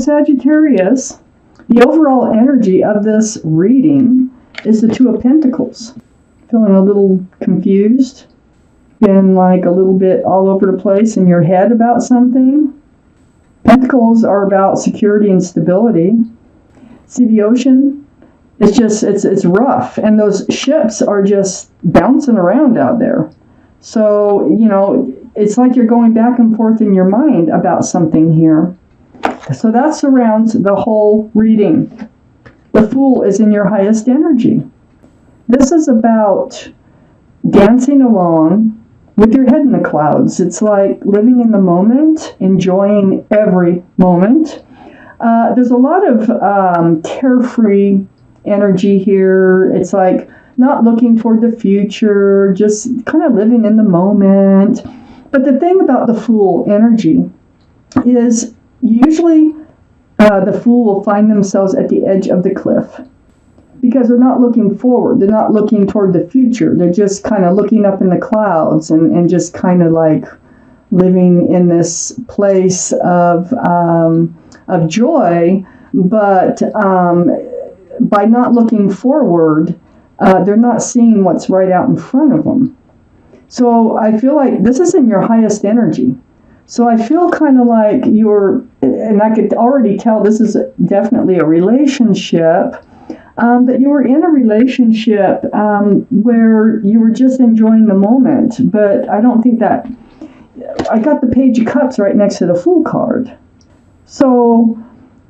Sagittarius, the overall energy of this reading is the Two of Pentacles. Feeling a little confused? Been like a little bit all over the place in your head about something? Pentacles are about security and stability. See, the ocean, it's rough, and those ships are just bouncing around out there. So, it's like you're going back and forth in your mind about something here. So that surrounds the whole reading. The Fool is in your highest energy. This is about dancing along with your head in the clouds. It's like living in the moment, enjoying every moment. There's a lot of carefree energy here. It's like not looking toward the future, just kind of living in the moment. But the thing about the Fool energy is usually the Fool will find themselves at the edge of the cliff because they're not looking forward. They're not looking toward the future. They're just kind of looking up in the clouds and just kind of like living in this place of joy. But by not looking forward, they're not seeing what's right out in front of them. So I feel like this is in your highest energy. So I feel kind of like and I could already tell this is definitely a relationship, that you were in a relationship where you were just enjoying the moment. But I don't think that, I got the Page of Cups right next to the Fool card. So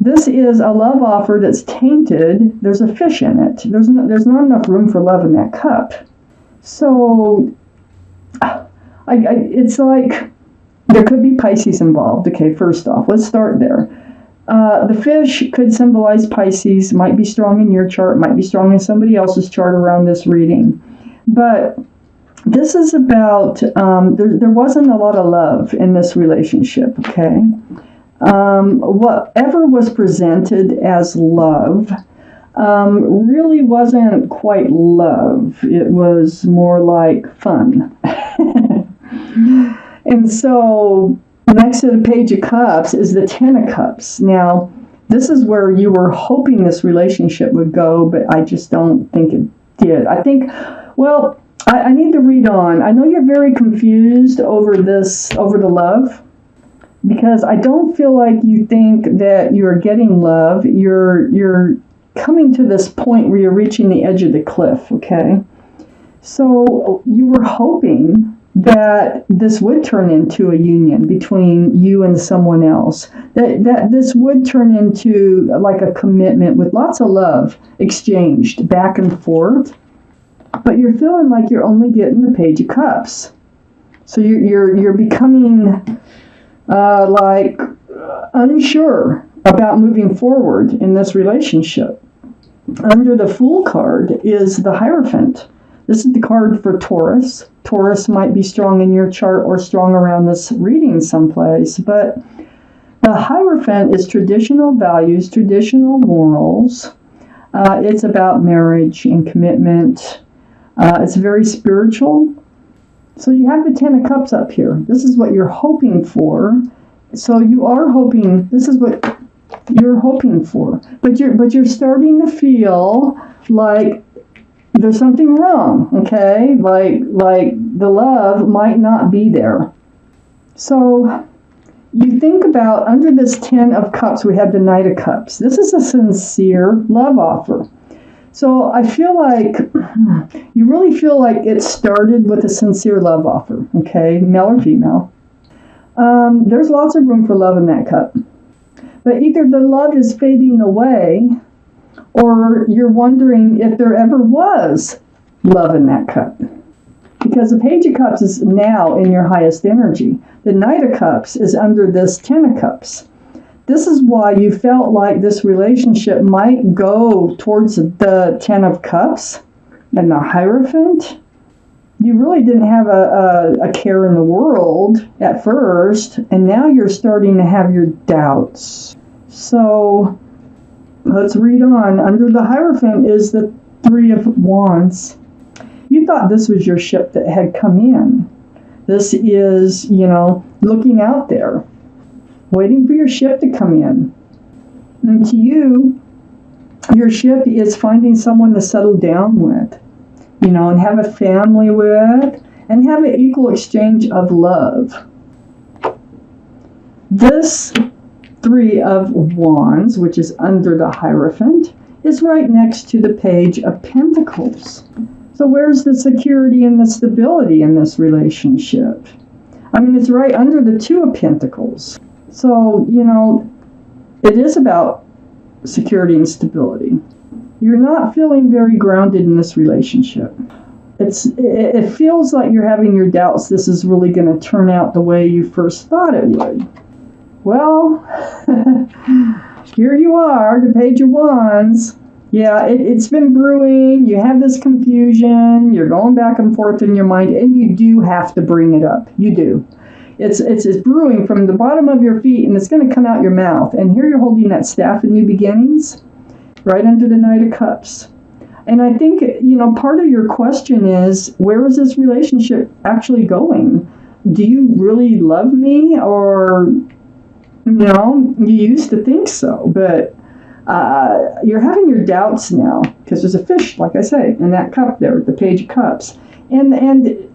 this is a love offer that's tainted. There's a fish in it. There's not enough room for love in that cup. So it's like there could be Pisces involved. Okay, first off, let's start there. The fish could symbolize Pisces, might be strong in your chart, might be strong in somebody else's chart around this reading. But this is about, there wasn't a lot of love in this relationship, okay? Whatever was presented as love really wasn't quite love. It was more like fun. And so next to the Page of Cups is the Ten of Cups. Now, this is where you were hoping this relationship would go, but I just don't think it did. I think, well, I need to read on. I know you're very confused over the love, because I don't feel like you think that you're getting love. You're coming to this point where you're reaching the edge of the cliff, okay? So you were hoping that this would turn into a union between you and someone else, that this would turn into like a commitment with lots of love exchanged back and forth, but you're feeling like you're only getting the Page of Cups. So you're becoming like unsure about moving forward in this relationship. Under the Fool card is the Hierophant. This is the card for Taurus. Taurus might be strong in your chart or strong around this reading someplace, but the Hierophant is traditional values, traditional morals. It's about marriage and commitment. It's very spiritual. So you have the Ten of Cups up here. This is what you're hoping for. So you are hoping, this is what you're hoping for. But you're starting to feel like there's something wrong, okay? Like the love might not be there. So you think about, under this Ten of Cups, we have the Knight of Cups. This is a sincere love offer. So I feel like, you really feel like it started with a sincere love offer, okay? Male or female. There's lots of room for love in that cup. But either the love is fading away, or you're wondering if there ever was love in that cup. Because the Page of Cups is now in your highest energy. The Knight of Cups is under this Ten of Cups. This is why you felt like this relationship might go towards the Ten of Cups and the Hierophant. You really didn't have a care in the world at first, and now you're starting to have your doubts. So let's read on. Under the Hierophant is the Three of Wands. You thought this was your ship that had come in. This is, looking out there, waiting for your ship to come in. And to you, your ship is finding someone to settle down with, and have a family with, and have an equal exchange of love. This Three of Wands, which is under the Hierophant, is right next to the Page of Pentacles. So where's the security and the stability in this relationship? I mean, it's right under the Two of Pentacles. So, it is about security and stability. You're not feeling very grounded in this relationship. It feels like you're having your doubts this is really going to turn out the way you first thought it would. Well, here you are, the Page of Wands. Yeah, it's been brewing. You have this confusion. You're going back and forth in your mind, and you do have to bring it up. You do. It's brewing from the bottom of your feet, and it's going to come out your mouth. And here you're holding that Staff of New Beginnings, right under the Knight of Cups. And I think, part of your question is, where is this relationship actually going? Do you really love me? Or, you used to think so, but you're having your doubts now, because there's a fish, like I say, in that cup there, the Page of Cups. And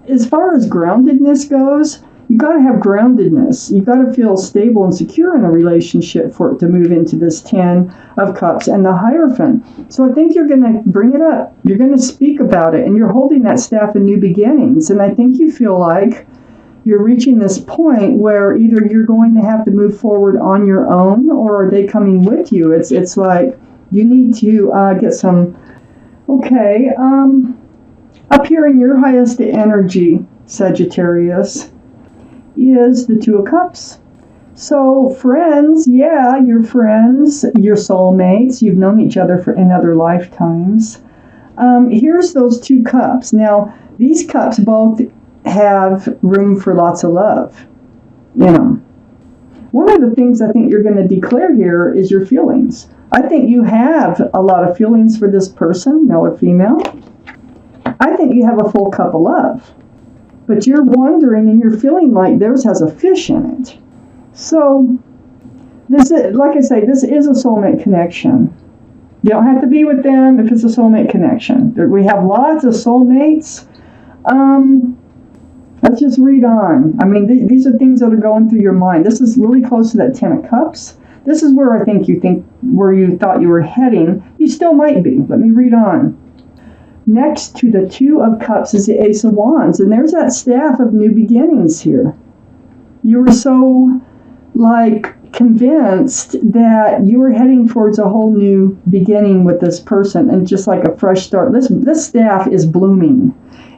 as far as groundedness goes, you got to have groundedness. You got to feel stable and secure in a relationship for it to move into this Ten of Cups and the Hierophant. So I think you're going to bring it up. You're going to speak about it, and you're holding that Staff of New Beginnings. And I think you feel like you're reaching this point where either you're going to have to move forward on your own, or are they coming with you? It's like you need to get some. Okay, up here in your highest energy, Sagittarius, is the Two of Cups. So friends, yeah, your friends, your soulmates, you've known each other in other lifetimes. Here's those two cups. Now, these cups both have room for lots of love. One of the things I think you're going to declare here is your feelings. I think you have a lot of feelings for this person, male or female. I think you have a full cup of love. But you're wondering and you're feeling like theirs has a fish in it. So, this is, like I say, this is a soulmate connection. You don't have to be with them if it's a soulmate connection. We have lots of soulmates. Let's just read on. I mean, these are things that are going through your mind. This is really close to that Ten of Cups. This is where I think where you thought you were heading. You still might be. Let me read on. Next to the Two of Cups is the Ace of Wands, and there's that Staff of New Beginnings here. You were so, convinced that you were heading towards a whole new beginning with this person, and just like a fresh start. This staff is blooming.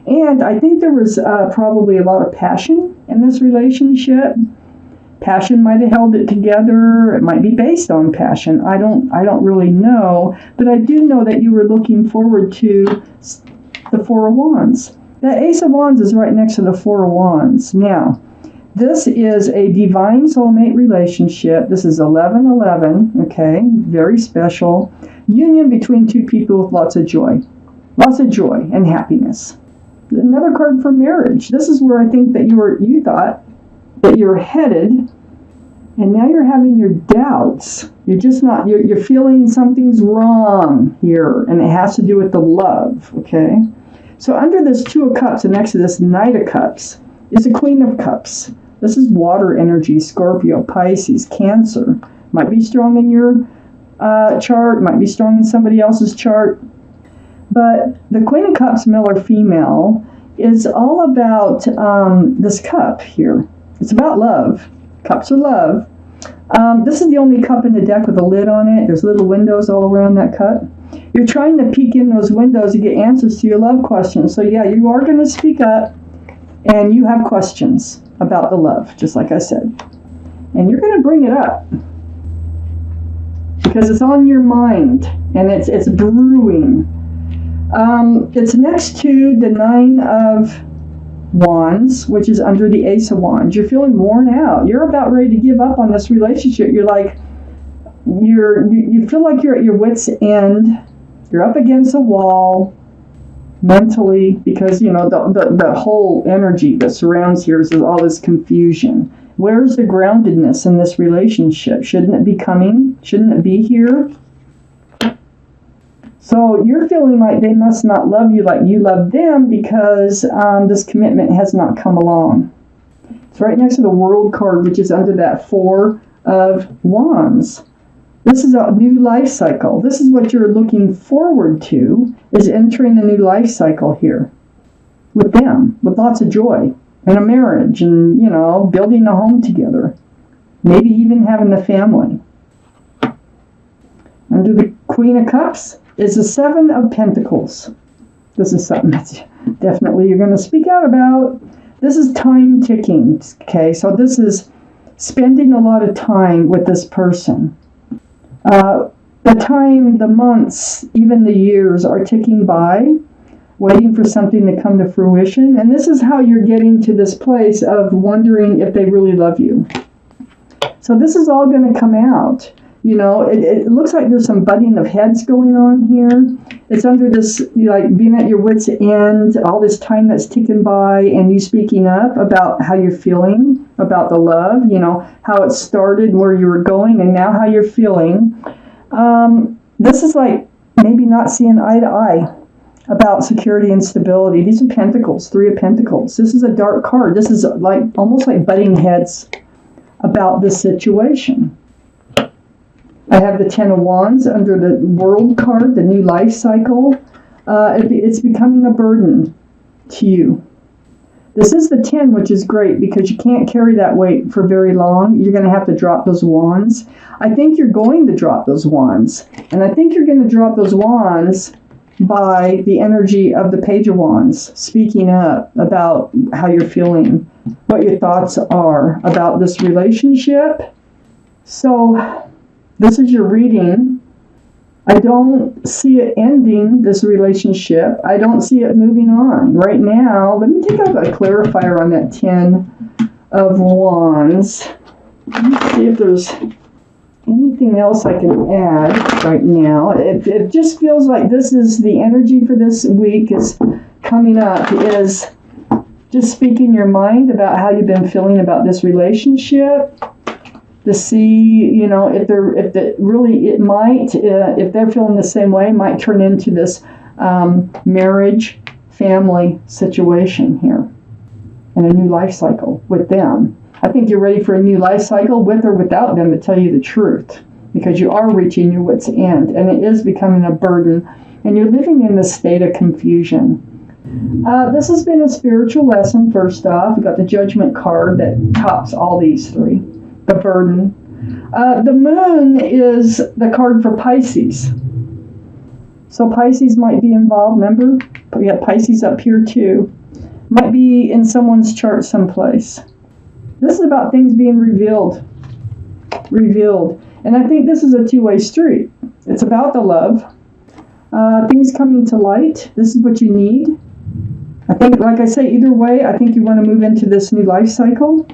And I think there was probably a lot of passion in this relationship. Passion might have held it together. It might be based on passion. I don't really know. But I do know that you were looking forward to the Four of Wands. That Ace of Wands is right next to the Four of Wands. Now, this is a divine soulmate relationship. This is 11-11, okay? Very special. Union between two people with lots of joy. Lots of joy and happiness. Another card for marriage. This is where I think that you thought that you're headed, and now you're having your doubts. You're just not, you're feeling something's wrong here, and it has to do with the love, okay? So under this Two of Cups and next to this Knight of Cups is the Queen of Cups. This is water energy, Scorpio, Pisces, Cancer. Might be strong in your chart, might be strong in somebody else's chart. But the Queen of Cups, male or female, is all about this cup here. It's about love. Cups are love. This is the only cup in the deck with a lid on it. There's little windows all around that cup. You're trying to peek in those windows to get answers to your love questions. So yeah, you are going to speak up, and you have questions about the love, just like I said. And you're going to bring it up because it's on your mind, and it's brewing. It's next to the Nine of Wands, which is under the Ace of Wands. You're feeling worn out. You're about ready to give up on this relationship. You're like, you feel like you're at your wit's end. You're up against a wall mentally because, the whole energy that surrounds here is all this confusion. Where's the groundedness in this relationship? Shouldn't it be coming? Shouldn't it be here? So you're feeling like they must not love you like you love them because this commitment has not come along. It's right next to the World card, which is under that Four of Wands. This is a new life cycle. This is what you're looking forward to, is entering a new life cycle here with them, with lots of joy and a marriage and, building a home together. Maybe even having a family. Under the Queen of Cups is the Seven of Pentacles. This is something that's definitely you're going to speak out about. This is time ticking, okay? So this is spending a lot of time with this person. The time, the months, even the years are ticking by, waiting for something to come to fruition. And this is how you're getting to this place of wondering if they really love you. So this is all going to come out. It looks like there's some butting of heads going on here. It's under this, being at your wit's end, all this time that's ticking by, and you speaking up about how you're feeling, about the love, how it started and where you were going, and now how you're feeling. This is like maybe not seeing eye to eye about security and stability. These are Pentacles, Three of Pentacles. This is a dark card. This is almost like butting heads about this situation. I have the Ten of Wands under the World card, the new life cycle. It's becoming a burden to you. This is the 10, which is great because you can't carry that weight for very long. You're going to have to drop those wands. I think you're going to drop those wands. And I think you're going to drop those wands by the energy of the Page of Wands, speaking up about how you're feeling, what your thoughts are about this relationship. So this is your reading. I don't see it ending, this relationship. I don't see it moving on. Right now, let me take out a clarifier on that 10 of Wands. Let me see if there's anything else I can add right now. It just feels like this is the energy for this week is coming up, is just speaking your mind about how you've been feeling about this relationship. To see, if they're feeling the same way, might turn into this marriage, family situation here, and a new life cycle with them. I think you're ready for a new life cycle with or without them, to tell you the truth, because you are reaching your wit's end, and it is becoming a burden, and you're living in this state of confusion. This has been a spiritual lesson. First off, we got the Judgment card that tops all these three. The burden. The moon is the card for Pisces. So Pisces might be involved, remember? We got Pisces up here too. Might be in someone's chart someplace. This is about things being revealed. And I think this is a two-way street. It's about the love. Things coming to light. This is what you need. I think, like I say, either way, I think you want to move into this new life cycle.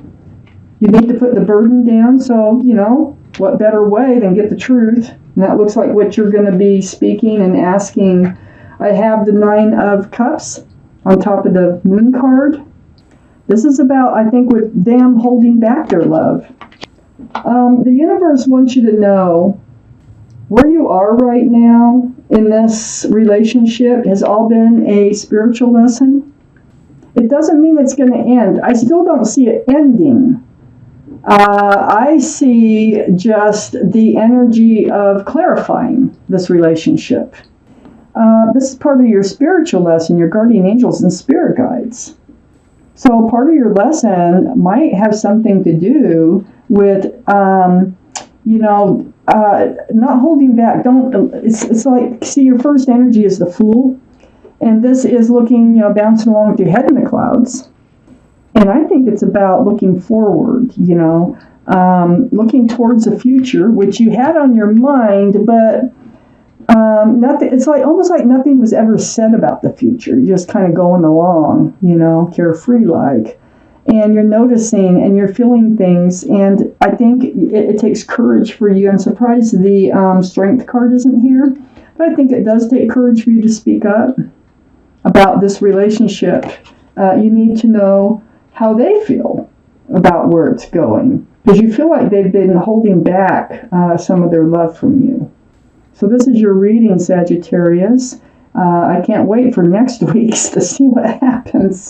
You need to put the burden down, so, what better way than get the truth? And that looks like what you're going to be speaking and asking. I have the Nine of Cups on top of the Moon card. This is about, I think, with them holding back their love. The universe wants you to know where you are right now in this relationship has all been a spiritual lesson. It doesn't mean it's going to end. I still don't see it ending. I see just the energy of clarifying this relationship. This is part of your spiritual lesson, your guardian angels and spirit guides. So part of your lesson might have something to do with, not holding back. It's like, see, your first energy is the Fool, and this is looking, bouncing along with your head in the clouds. And I think it's about looking forward, looking towards the future, which you had on your mind, but nothing. It's almost like nothing was ever said about the future. You're just kind of going along, carefree like. And you're noticing and you're feeling things. And I think it takes courage for you. I'm surprised the Strength card isn't here. But I think it does take courage for you to speak up about this relationship. You need to know how they feel. about where it's going, because you feel like they've been holding back some of their love from you. So this is your reading, Sagittarius. I can't wait for next week's to see what happens.